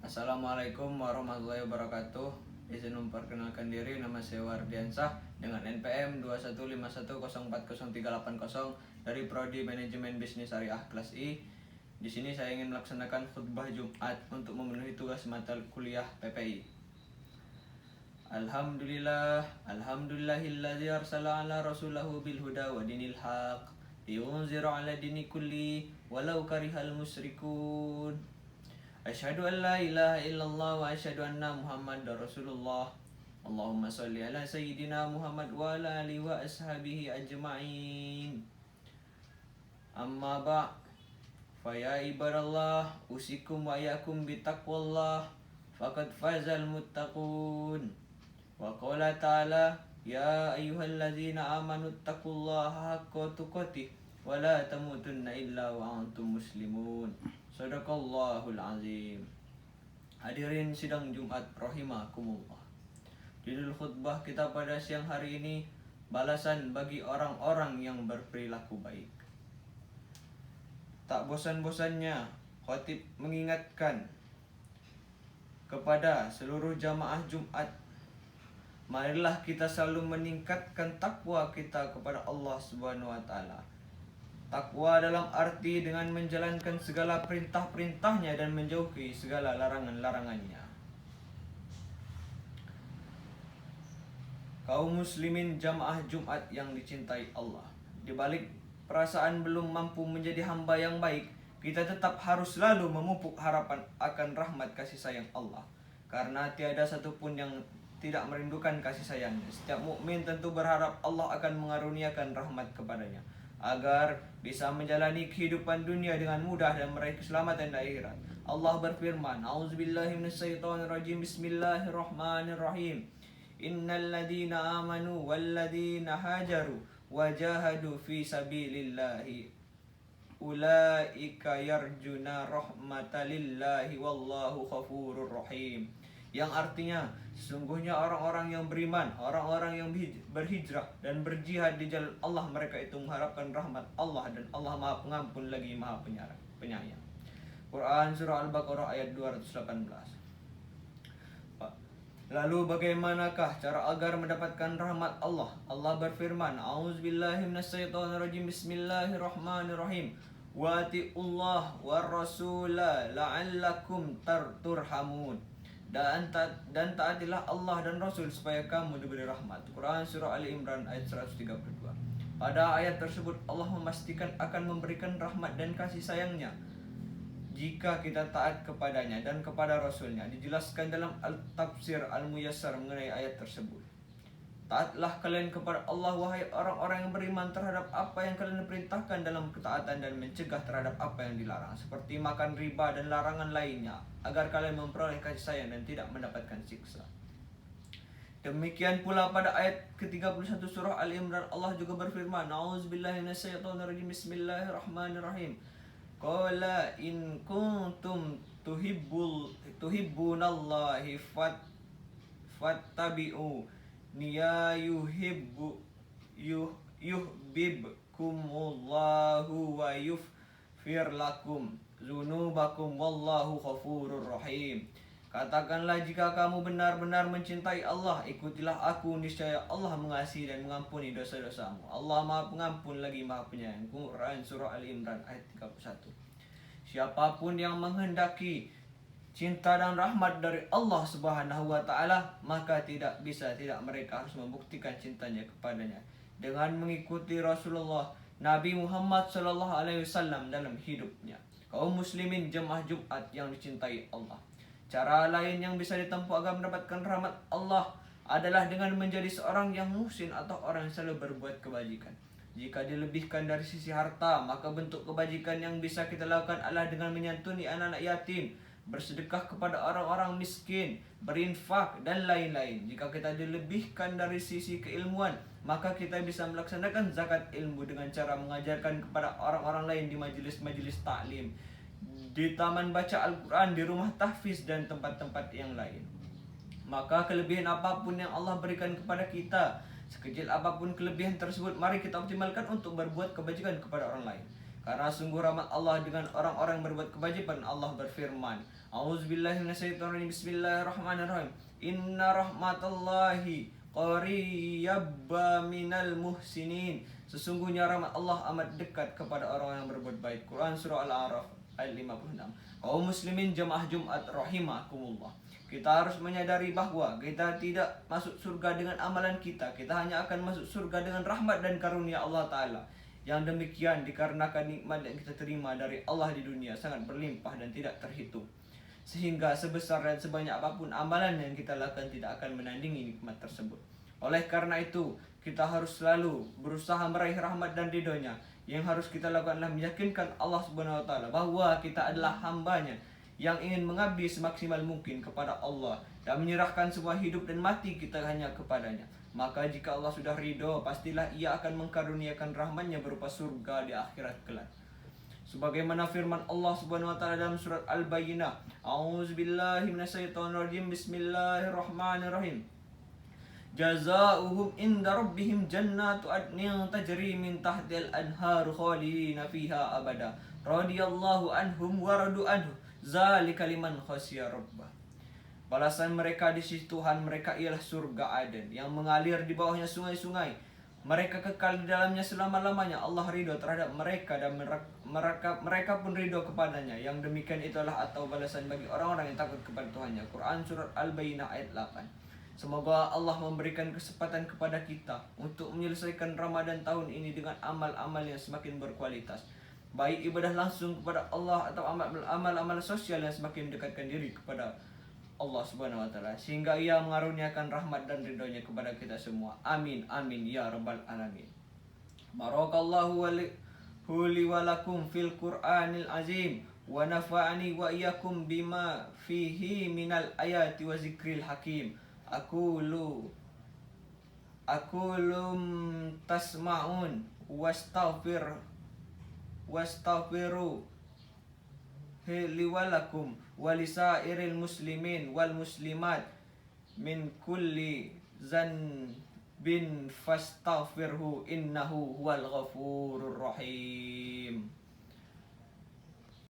Assalamualaikum warahmatullahi wabarakatuh. Izin memperkenalkan diri, nama saya Wardiansah dengan NPM 2151040380 dari Prodi Manajemen Bisnis Syariah kelas I. Di sini saya ingin melaksanakan khutbah Jumat untuk memenuhi tugas mata kuliah PPI. Alhamdulillahilladzi arsala ala rasulahu bil huda wa dinil haq liyunzira ala dini kulli walau karihal musyrikun. Asyhadu an la ilaha illallah wa asyhadu anna Muhammadar Rasulullah. Allahumma sholli ala sayyidina Muhammad wa ala alihi wa ashabihi ajma'in. Amma ba' fa ya ibadallah usikum wa yakum bitaqwallah faqad fazal muttaqun. Wa qala ta'ala ya ayyuhalladzina amanu taqullaha haqqa tuqatih wa la tamutunna illa wa antum muslimun. Sadaqallahul azim. Hadirin sidang Jumat rahimakumullah. Judul khutbah kita pada siang hari ini, balasan bagi orang-orang yang berperilaku baik. Tak bosan-bosannya khatib mengingatkan kepada seluruh jamaah Jumat, marilah kita selalu meningkatkan takwa kita kepada Allah Subhanahu wa taala. Takwa dalam arti dengan menjalankan segala perintah-perintahnya dan menjauhi segala larangan-larangannya. Kaum muslimin jamaah Jumat yang dicintai Allah, di balik perasaan belum mampu menjadi hamba yang baik, kita tetap harus selalu memupuk harapan akan rahmat kasih sayang Allah. Karena tiada satupun yang tidak merindukan kasih sayangnya. Setiap mukmin tentu berharap Allah akan mengaruniakan rahmat kepadanya, agar bisa menjalani kehidupan dunia dengan mudah dan meraih keselamatan di akhirat. Allah berfirman, A'udzubillahi minasyaitonirrajim, Bismillahirrahmanirrahim. Innal ladzina amanu wal ladzina hajaru wajahadu fi sabilillahi ulaika yarjuna rahmatalillahi wallahu ghafurur rahim. Yang artinya, sesungguhnya orang-orang yang beriman, orang-orang yang berhijrah dan berjihad di jalan Allah, mereka itu mengharapkan rahmat Allah, dan Allah Maha Pengampun lagi Maha Penyayang. Quran Surah Al-Baqarah ayat 218. Lalu bagaimanakah cara agar mendapatkan rahmat Allah? Allah berfirman, A'udzubillahi minasyaitonirrajim, Bismillahirrahmanirrahim. Wa ati'ullah war rasula la'allakum turhamun. Dan taatilah Allah dan Rasul supaya kamu diberi rahmat. Quran Surah Ali Imran ayat 132. Pada ayat tersebut Allah memastikan akan memberikan rahmat dan kasih sayangnya jika kita taat kepadanya dan kepada Rasulnya. Dijelaskan dalam Al-Tafsir Al-Muyassar mengenai ayat tersebut. Taatlah kalian kepada Allah, wahai orang-orang yang beriman, terhadap apa yang kalian perintahkan dalam ketaatan, dan mencegah terhadap apa yang dilarang, seperti makan riba dan larangan lainnya, agar kalian memperoleh kasih sayang dan tidak mendapatkan siksa. Demikian pula pada ayat ke-31 surah Al-Imran, Allah juga berfirman, A'udzubillahi minasyaitonirrajim, Bismillahirrahmanirrahim. Qala in kuntum tuhibbunallahi fattabi'u niya yuhibbukumullahu wa yufir lakum dzunubakum wallahu ghafurur rahim. Katakanlah, jika kamu benar-benar mencintai Allah, ikutilah aku, niscaya Allah mengasihi dan mengampuni dosa-dosamu. Allah Maha Pengampun lagi Maha Penyayang. Quran Surah Al-Imran ayat 31. Siapapun yang menghendaki cinta dan rahmat dari Allah Subhanahu wa taala, maka tidak mereka harus membuktikan cintanya kepadanya dengan mengikuti Rasulullah Nabi Muhammad sallallahu alaihi wasallam dalam hidupnya. Kaum muslimin jemaah Jumat yang dicintai Allah, cara lain yang bisa ditempuh agar mendapatkan rahmat Allah adalah dengan menjadi seorang yang muhsin atau orang yang selalu berbuat kebajikan. Jika dilebihkan dari sisi harta, maka bentuk kebajikan yang bisa kita lakukan adalah dengan menyantuni anak-anak yatim, bersedekah kepada orang-orang miskin, berinfak, dan lain-lain. Jika kita dilebihkan dari sisi keilmuan, maka kita bisa melaksanakan zakat ilmu dengan cara mengajarkan kepada orang-orang lain di majelis-majelis taklim, di taman baca Al-Quran, di rumah tahfiz, dan tempat-tempat yang lain. Maka kelebihan apapun yang Allah berikan kepada kita, sekecil apapun kelebihan tersebut, mari kita optimalkan untuk berbuat kebajikan kepada orang lain. Karena sungguh rahmat Allah dengan orang-orang yang berbuat kebajikan. Allah berfirman, A'udzubillahi minasyaitonirrajim. Bismillahirrahmanirrahim. Inna rahmatallahi qariyabba minal muhsinin. Sesungguhnya rahmat Allah amat dekat kepada orang yang berbuat baik. Quran surah Al-A'raf ayat 56. Kaum muslimin jemaah Jumat rahimakumullah. Kita harus menyadari bahwa kita tidak masuk surga dengan amalan kita. Kita hanya akan masuk surga dengan rahmat dan karunia Allah Ta'ala. Yang demikian dikarenakan nikmat yang kita terima dari Allah di dunia sangat berlimpah dan tidak terhitung. Sehingga sebesar dan sebanyak apapun amalan yang kita lakukan tidak akan menandingi nikmat tersebut. Oleh karena itu, kita harus selalu berusaha meraih rahmat dan ridhonya. Yang harus kita lakukan adalah meyakinkan Allah Subhanahu wa Ta'ala bahwa kita adalah hambanya yang ingin mengabdi semaksimal mungkin kepada Allah dan menyerahkan semua hidup dan mati kita hanya kepadanya. Maka jika Allah sudah ridho, pastilah Ia akan mengkaruniakan rahmat-Nya berupa surga di akhirat kelak. Sebagaimana firman Allah Subhanahu wa Ta'ala dalam surat Al-Bayyinah, A'udzubillahi minasyaitonirrajim. Bismillahirrahmanirrahim. Jazaohum inda rabbihim jannatu adnin tajri min tahtil anharu khalidina fiha abada. Radiyallahu anhum wa radu anhu. Zalika liman khasya rabbah. Balasan mereka di sisi Tuhan mereka ialah surga Aden yang mengalir di bawahnya sungai-sungai. Mereka kekal di dalamnya selama-lamanya. Allah ridho terhadap mereka dan mereka pun ridho kepadanya. Yang demikian itulah atau balasan bagi orang-orang yang takut kepada Tuhannya. Quran surat Al-Bayyinah ayat 8. Semoga Allah memberikan kesempatan kepada kita untuk menyelesaikan Ramadan tahun ini dengan amal-amal yang semakin berkualitas. Baik ibadah langsung kepada Allah atau amal-amal sosial yang semakin mendekatkan diri kepada Allah Subhanahu wa Ta'ala, sehingga Ia mengaruniakan rahmat dan ridhonya kepada kita semua. Amin amin ya rabbal alamin. Barakallahu li wa lakum fil Qur'anil azim wa nafa'ani wa iyyakum bima fihi minal ayati wa zikril hakim. Aqulum tasma'un wastaghfiru liwalakum walisairil muslimin wal muslimat min kulli zanbin fastaghfirhu innahu huwal ghafurur rahim.